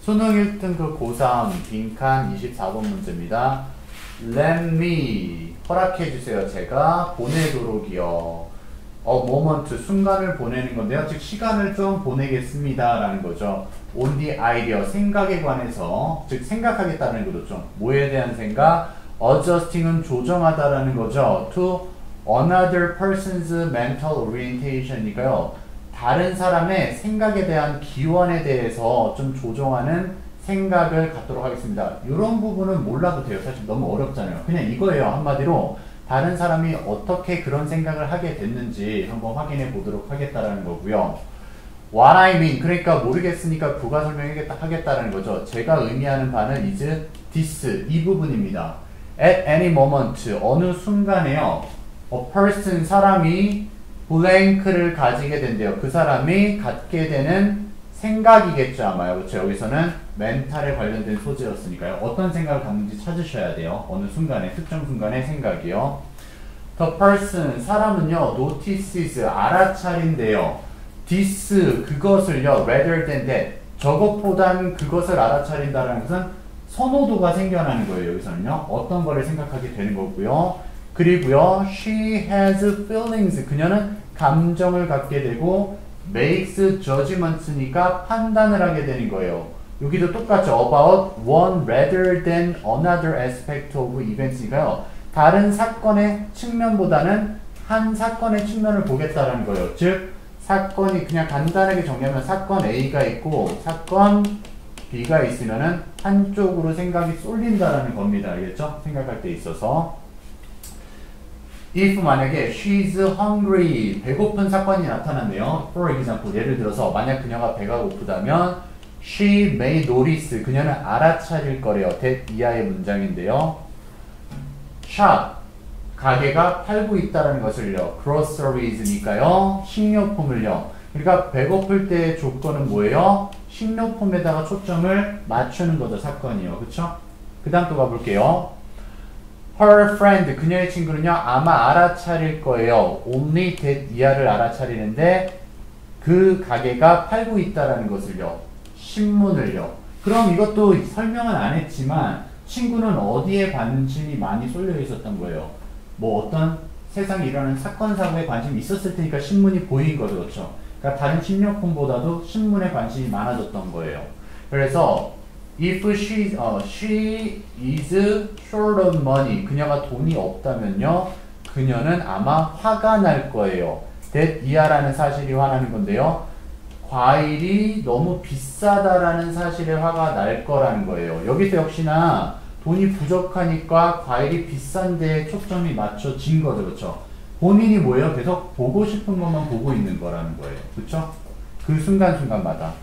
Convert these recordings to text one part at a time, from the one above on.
수능 1등급 고3 빈칸 24번 문제입니다. Let me 허락해주세요. 제가 보내도록이요. moment 순간을 보내는 건데요. 즉 시간을 좀 보내겠습니다 라는 거죠. On the idea 생각에 관해서 즉 생각하겠다는 거죠. 뭐에 대한 생각? Adjusting은 조정하다라는 거죠. To another person's mental orientation이니까요. 다른 사람의 생각에 대한 기원에 대해서 좀 조정하는 생각을 갖도록 하겠습니다. 이런 부분은 몰라도 돼요. 사실 너무 어렵잖아요. 그냥 이거예요. 한마디로 다른 사람이 어떻게 그런 생각을 하게 됐는지 한번 확인해 보도록 하겠다라는 거고요. What I mean, 그러니까 모르겠으니까 부가 설명하겠다라는 거죠. 제가 의미하는 바는 is this, 이 부분입니다. At any moment, 어느 순간에요. A person, 사람이 blank를 가지게 된대요. 그 사람이 갖게 되는 생각이겠죠 아마요. 그렇죠? 여기서는 멘탈에 관련된 소재였으니까요. 어떤 생각을 갖는지 찾으셔야 돼요. 어느 순간에, 특정 순간의 생각이요. The person, 사람은요. notices, 알아차린대요. this, 그것을요. rather than that, 저것보단 그것을 알아차린다는 것은 선호도가 생겨나는 거예요. 여기서는요. 어떤 거를 생각하게 되는 거고요. 그리고요. she has feelings, 그녀는 감정을 갖게 되고 makes judgments니까 판단을 하게 되는 거예요. 여기도 똑같죠. about one rather than another aspect of events니까요. 다른 사건의 측면보다는 한 사건의 측면을 보겠다는 거예요. 즉 사건이 그냥 간단하게 정리하면 사건 A가 있고 사건 B가 있으면은 한쪽으로 생각이 쏠린다라는 겁니다. 알겠죠? 생각할 때 있어서. If 만약에 she's hungry, 배고픈 사건이 나타난대요. For example, 예를 들어서 만약 그녀가 배가 고프다면 she may notice, 그녀는 알아차릴 거래요. that 이하의 문장인데요. shop, 가게가 팔고 있다는 것을요. groceries니까요. 식료품을요. 그러니까 배고플 때의 조건은 뭐예요? 식료품에다가 초점을 맞추는 거죠. 사건이요. 그쵸? 그 다음 또 가볼게요. Her friend, 그녀의 친구는요, 아마 알아차릴 거예요. only that 이하를 알아차리는데 그 가게가 팔고 있다라는 것을요. 신문을요. 그럼 이것도 설명은 안 했지만 친구는 어디에 관심이 많이 쏠려 있었던 거예요. 뭐 어떤 세상에 일어나는 사건, 사고에 관심이 있었을 테니까 신문이 보인 거죠. 그렇죠? 그러니까 다른 식료품보다도 신문에 관심이 많아졌던 거예요. 그래서 if she is short of money, 그녀가 돈이 없다면요, 그녀는 아마 화가 날 거예요. that 이하라는 사실이 화나는 건데요. 과일이 너무 비싸다라는 사실에 화가 날 거라는 거예요. 여기서 역시나 돈이 부족하니까 과일이 비싼 데에 초점이 맞춰진 거죠. 그렇죠? 본인이 뭐예요? 계속 보고 싶은 것만 보고 있는 거라는 거예요. 그렇죠? 그 순간순간마다.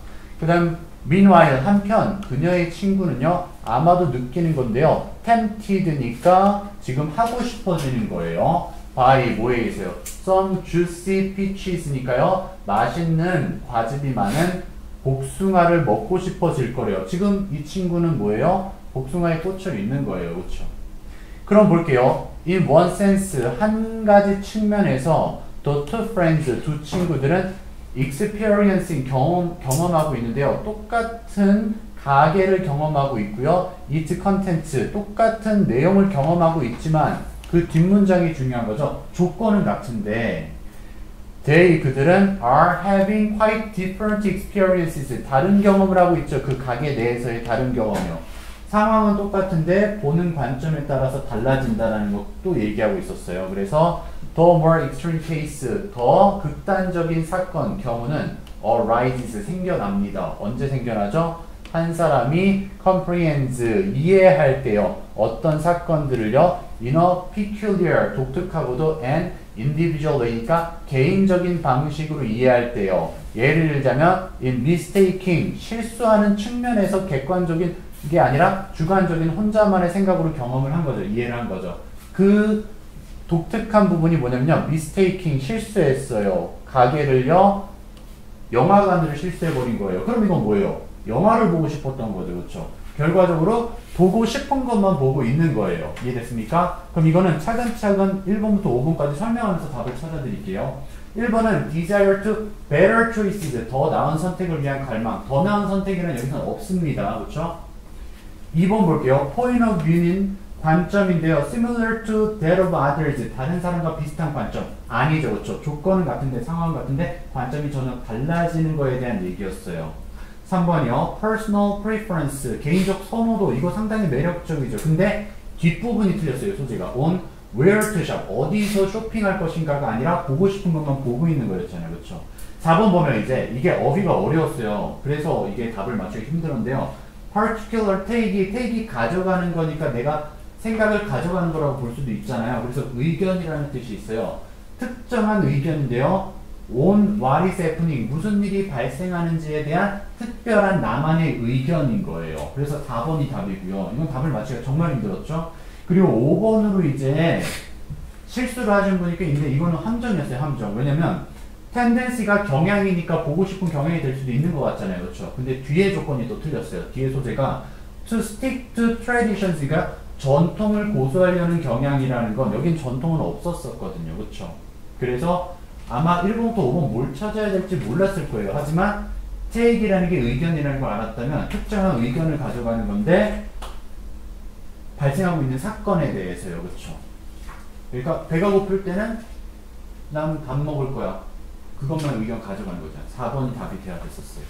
그 다음 meanwhile, 한편 그녀의 친구는요 아마도 느끼는 건데요, tempted니까 지금 하고 싶어지는 거예요. by 뭐에 있어요? some juicy peaches니까요 맛있는 과즙이 많은 복숭아를 먹고 싶어질 거래요. 지금 이 친구는 뭐예요? 복숭아에 꽂혀 있는 거예요. 그렇죠? 그럼 볼게요. in one sense, 한 가지 측면에서 the two friends, 두 친구들은 experiencing, 경험하고 있는데요. 똑같은 가게를 경험하고 있고요. eat contents, 똑같은 내용을 경험하고 있지만 그 뒷문장이 중요한 거죠. 조건은 같은데 they, 그들은 are having quite different experiences, 다른 경험을 하고 있죠. 그 가게 내에서의 다른 경험이요. 상황은 똑같은데 보는 관점에 따라서 달라진다는 것도 얘기하고 있었어요. 그래서 the more extreme case, 더 극단적인 사건, 경우는 arises, 생겨납니다. 언제 생겨나죠? 한 사람이 comprehends, 이해할 때요. 어떤 사건들을요. in a peculiar, 독특하고도 and individual way니까 개인적인 방식으로 이해할 때요. 예를 들자면 in mistaking, 실수하는 측면에서 객관적인 게 아니라 주관적인 혼자만의 생각으로 경험을 한 거죠. 이해를 한 거죠. 그 독특한 부분이 뭐냐면요. mistaking, 실수했어요. 가게를요. 영화관으로 실수해버린 거예요. 그럼 이건 뭐예요? 영화를 보고 싶었던 거죠. 그렇죠? 결과적으로 보고 싶은 것만 보고 있는 거예요. 이해됐습니까? 그럼 이거는 차근차근 1번부터 5번까지 설명하면서 답을 찾아드릴게요. 1번은 desire to better choices, 더 나은 선택을 위한 갈망. 더 나은 선택이란 여기서는 없습니다. 그렇죠? 2번 볼게요. point of view는 관점인데요. similar to that of others, 다른 사람과 비슷한 관점. 아니죠. 그렇죠? 조건은 같은데, 상황은 같은데 관점이 전혀 달라지는 거에 대한 얘기였어요. 3번이요. personal preference, 개인적 선호도. 이거 상당히 매력적이죠. 근데 뒷부분이 틀렸어요. 소재가. on where to shop, 어디서 쇼핑할 것인가가 아니라 보고 싶은 것만 보고 있는 거였잖아요. 그렇죠? 4번 보면 이제 이게 어휘가 어려웠어요. 그래서 이게 답을 맞추기 힘들었는데요. particular take이 가져가는 거니까 내가 생각을 가져가는 거라고 볼 수도 있잖아요. 그래서 의견이라는 뜻이 있어요. 특정한 의견인데요. on what is happening, 무슨 일이 발생하는지에 대한 특별한 나만의 의견인 거예요. 그래서 4번이 답이고요. 이건 답을 맞추기가 정말 힘들었죠. 그리고 5번으로 이제 실수를 하신 분이 꽤 있는데 이거는 함정이었어요. 함정. 왜냐면 tendency가 경향이니까 보고 싶은 경향이 될 수도 있는 것 같잖아요. 그렇죠? 근데 뒤에 조건이 또 틀렸어요. 뒤에 소재가 to stick to traditions가 전통을 고수하려는 경향이라는 건 여긴 전통은 없었었거든요. 그렇죠? 그래서 아마 1번부터 5번 뭘 찾아야 될지 몰랐을 거예요. 하지만 take이라는 게 의견이라는 걸 알았다면 특정한 의견을 가져가는 건데 발생하고 있는 사건에 대해서요. 그렇죠? 그러니까 배가 고플 때는 난 밥 먹을 거야. 그것만 의견 가져가는 거잖아. 4번이 답이 돼야 됐었어요.